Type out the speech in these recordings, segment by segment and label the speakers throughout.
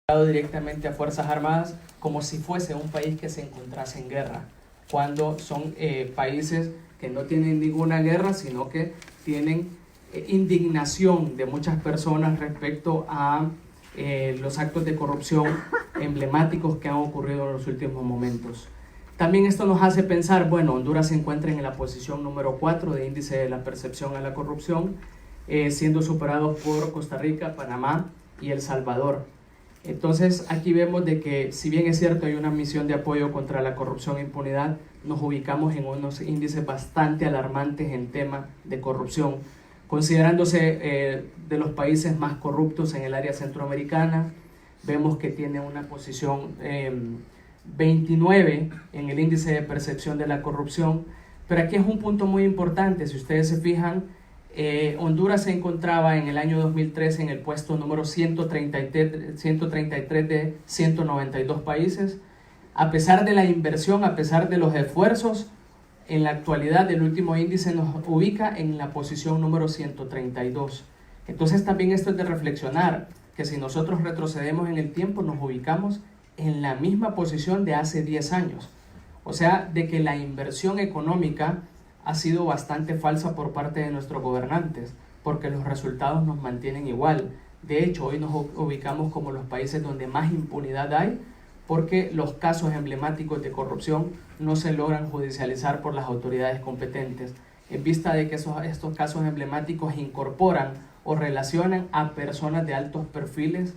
Speaker 1: directamente a Fuerzas Armadas como si fuese un país que se encontrase en guerra, cuando son países que no tienen ninguna guerra, sino que tienen indignación de muchas personas respecto a los actos de corrupción emblemáticos que han ocurrido en los últimos momentos. También esto nos hace pensar, bueno, Honduras se encuentra en la posición número 4 de índice de la percepción a la corrupción, siendo superados por Costa Rica, Panamá y El Salvador. Entonces aquí vemos de que, si bien es cierto hay una misión de apoyo contra la corrupción e impunidad, nos ubicamos en unos índices bastante alarmantes en tema de corrupción, considerándose de los países más corruptos en el área centroamericana. Vemos que tiene una posición 29 en el índice de percepción de la corrupción, pero aquí es un punto muy importante. Si ustedes se fijan, Honduras se encontraba en el año 2013 en el puesto número 133 de 192 países. A pesar de la inversión, a pesar de los esfuerzos, en la actualidad el último índice nos ubica en la posición número 132. Entonces también esto es de reflexionar, que si nosotros retrocedemos en el tiempo nos ubicamos en la misma posición de hace 10 años. O sea, de que la inversión económica ha sido bastante falsa por parte de nuestros gobernantes, porque los resultados nos mantienen igual. De hecho, hoy nos ubicamos como los países donde más impunidad hay, porque los casos emblemáticos de corrupción no se logran judicializar por las autoridades competentes, en vista de que estos casos emblemáticos incorporan o relacionan a personas de altos perfiles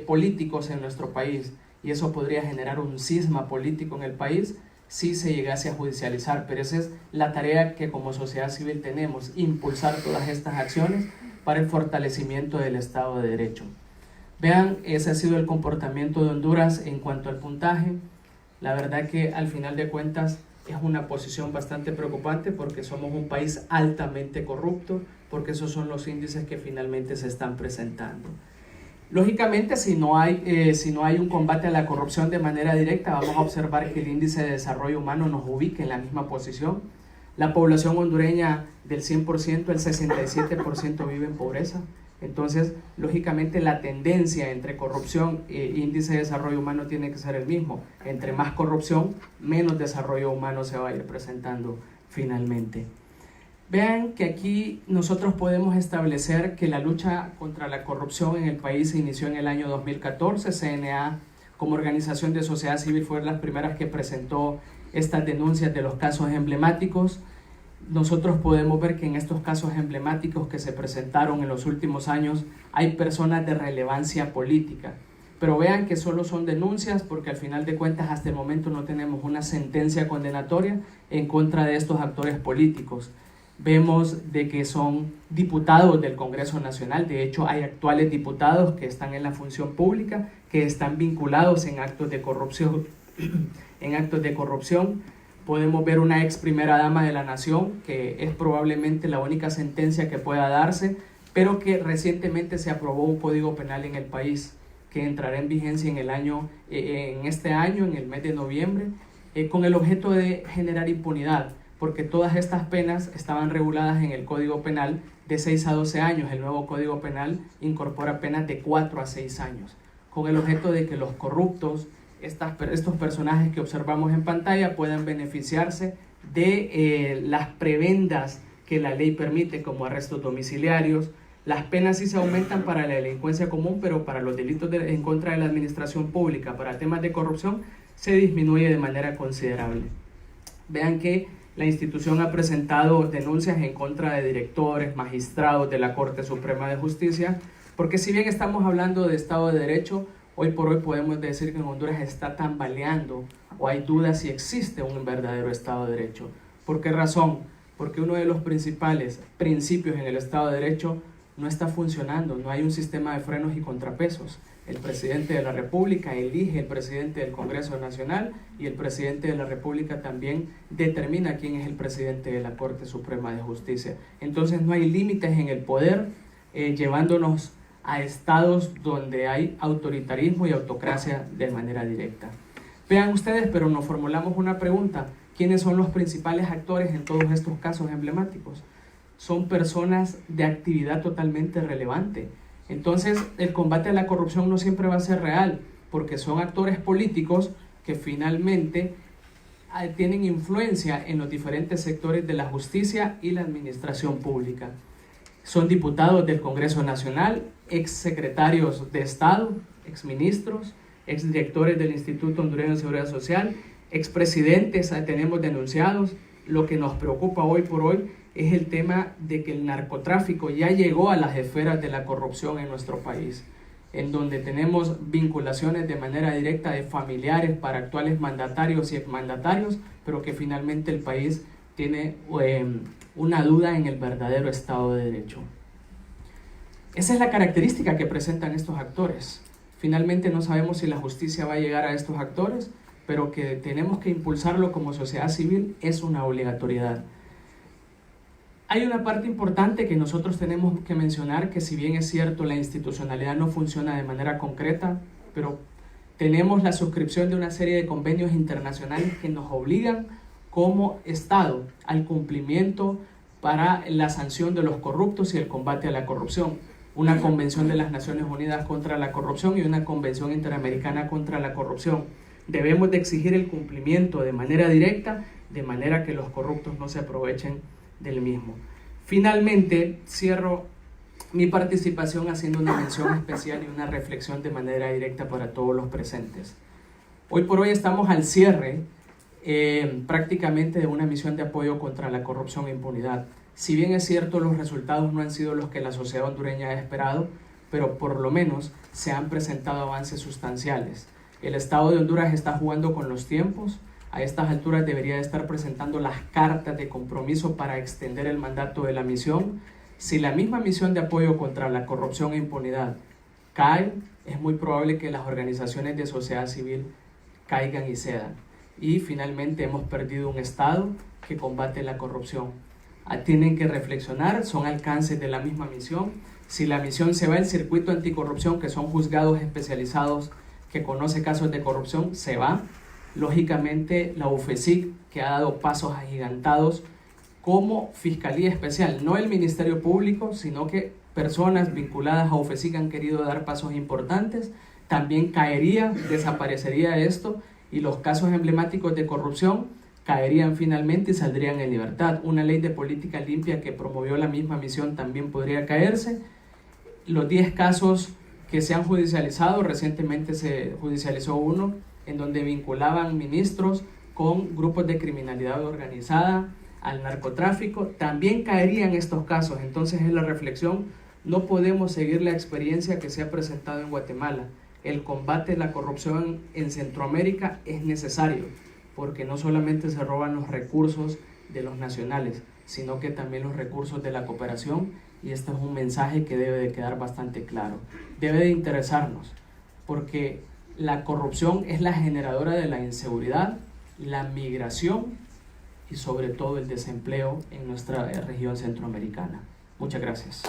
Speaker 1: políticos en nuestro país, y eso podría generar un cisma político en el país si se llegase a judicializar. Pero esa es la tarea que como sociedad civil tenemos, impulsar todas estas acciones para el fortalecimiento del Estado de Derecho. Vean, ese ha sido el comportamiento de Honduras en cuanto al puntaje. La verdad que al final de cuentas es una posición bastante preocupante, porque somos un país altamente corrupto, porque esos son los índices que finalmente se están presentando. Lógicamente, si no hay un combate a la corrupción de manera directa, vamos a observar que el índice de desarrollo humano nos ubica en la misma posición. La población hondureña, del 100%, el 67% vive en pobreza. Entonces, lógicamente, la tendencia entre corrupción e índice de desarrollo humano tiene que ser el mismo. Entre más corrupción, menos desarrollo humano se va a ir presentando finalmente. Vean que aquí nosotros podemos establecer que la lucha contra la corrupción en el país se inició en el año 2014. CNA, como organización de sociedad civil, fue las primeras que presentó estas denuncias de los casos emblemáticos. Nosotros podemos ver que en estos casos emblemáticos que se presentaron en los últimos años hay personas de relevancia política. Pero vean que solo son denuncias, porque al final de cuentas hasta el momento no tenemos una sentencia condenatoria en contra de estos actores políticos. Vemos de que son diputados del Congreso Nacional. De hecho, hay actuales diputados que están en la función pública, que están vinculados en actos de corrupción. Podemos ver una ex primera dama de la nación, que es probablemente la única sentencia que pueda darse, pero que recientemente se aprobó un código penal en el país que entrará en vigencia en este año, en el mes de noviembre, con el objeto de generar impunidad, porque todas estas penas estaban reguladas en el Código Penal de 6 a 12 años. El nuevo Código Penal incorpora penas de 4 a 6 años, con el objeto de que los corruptos, estos personajes que observamos en pantalla, puedan beneficiarse de las prebendas que la ley permite, como arrestos domiciliarios. Las penas sí se aumentan para la delincuencia común, pero para los delitos en contra de la administración pública, para temas de corrupción, se disminuye de manera considerable. Vean que la institución ha presentado denuncias en contra de directores, magistrados de la Corte Suprema de Justicia, porque si bien estamos hablando de Estado de Derecho, hoy por hoy podemos decir que en Honduras está tambaleando, o hay dudas si existe un verdadero Estado de Derecho. ¿Por qué razón? Porque uno de los principales principios en el Estado de Derecho no está funcionando. No hay un sistema de frenos y contrapesos. El presidente de la República elige el presidente del Congreso Nacional, y el presidente de la República también determina quién es el presidente de la Corte Suprema de Justicia. Entonces no hay límites en el poder, llevándonos a estados donde hay autoritarismo y autocracia de manera directa. Vean ustedes, pero nos formulamos una pregunta: ¿quiénes son los principales actores en todos estos casos emblemáticos? Son personas de actividad totalmente relevante. Entonces, el combate a la corrupción no siempre va a ser real, porque son actores políticos que finalmente tienen influencia en los diferentes sectores de la justicia y la administración pública. Son diputados del Congreso Nacional, exsecretarios de Estado, exministros, exdirectores del Instituto Hondureño de Seguridad Social, expresidentes, tenemos denunciados. Lo que nos preocupa hoy por hoy es el tema de que el narcotráfico ya llegó a las esferas de la corrupción en nuestro país, en donde tenemos vinculaciones de manera directa de familiares para actuales mandatarios y exmandatarios, pero que finalmente el país tiene una duda en el verdadero Estado de Derecho. Esa es la característica que presentan estos actores. Finalmente no sabemos si la justicia va a llegar a estos actores, pero que tenemos que impulsarlo como sociedad civil es una obligatoriedad. Hay una parte importante que nosotros tenemos que mencionar, que si bien es cierto la institucionalidad no funciona de manera concreta, pero tenemos la suscripción de una serie de convenios internacionales que nos obligan como Estado al cumplimiento para la sanción de los corruptos y el combate a la corrupción. Una convención de las Naciones Unidas contra la corrupción y una convención interamericana contra la corrupción. Debemos de exigir el cumplimiento de manera directa, de manera que los corruptos no se aprovechen del mismo. Finalmente, cierro mi participación haciendo una mención especial y una reflexión de manera directa para todos los presentes. Hoy por hoy estamos al cierre prácticamente de una misión de apoyo contra la corrupción e impunidad. Si bien es cierto, los resultados no han sido los que la sociedad hondureña ha esperado, pero por lo menos se han presentado avances sustanciales. El Estado de Honduras está jugando con los tiempos. A estas alturas debería de estar presentando las cartas de compromiso para extender el mandato de la misión. Si la misma misión de apoyo contra la corrupción e impunidad cae, es muy probable que las organizaciones de sociedad civil caigan y cedan. Y finalmente hemos perdido un Estado que combate la corrupción. Tienen que reflexionar, son alcances de la misma misión. Si la misión se va, el circuito anticorrupción, que son juzgados especializados que conoce casos de corrupción, se va. Lógicamente, la UFESIC, que ha dado pasos agigantados como Fiscalía Especial, no el Ministerio Público, sino que personas vinculadas a UFESIC han querido dar pasos importantes, también caería, desaparecería esto, y los casos emblemáticos de corrupción caerían finalmente y saldrían en libertad. Una ley de política limpia que promovió la misma misión también podría caerse. Los 10 casos que se han judicializado, recientemente se judicializó uno en donde vinculaban ministros con grupos de criminalidad organizada al narcotráfico, también caerían estos casos. Entonces, en la reflexión, no podemos seguir la experiencia que se ha presentado en Guatemala. El combate a la corrupción en Centroamérica es necesario, porque no solamente se roban los recursos de los nacionales, sino que también los recursos de la cooperación, y este es un mensaje que debe de quedar bastante claro. Debe de interesarnos, porque la corrupción es la generadora de la inseguridad, la migración y sobre todo el desempleo en nuestra región centroamericana. Muchas gracias.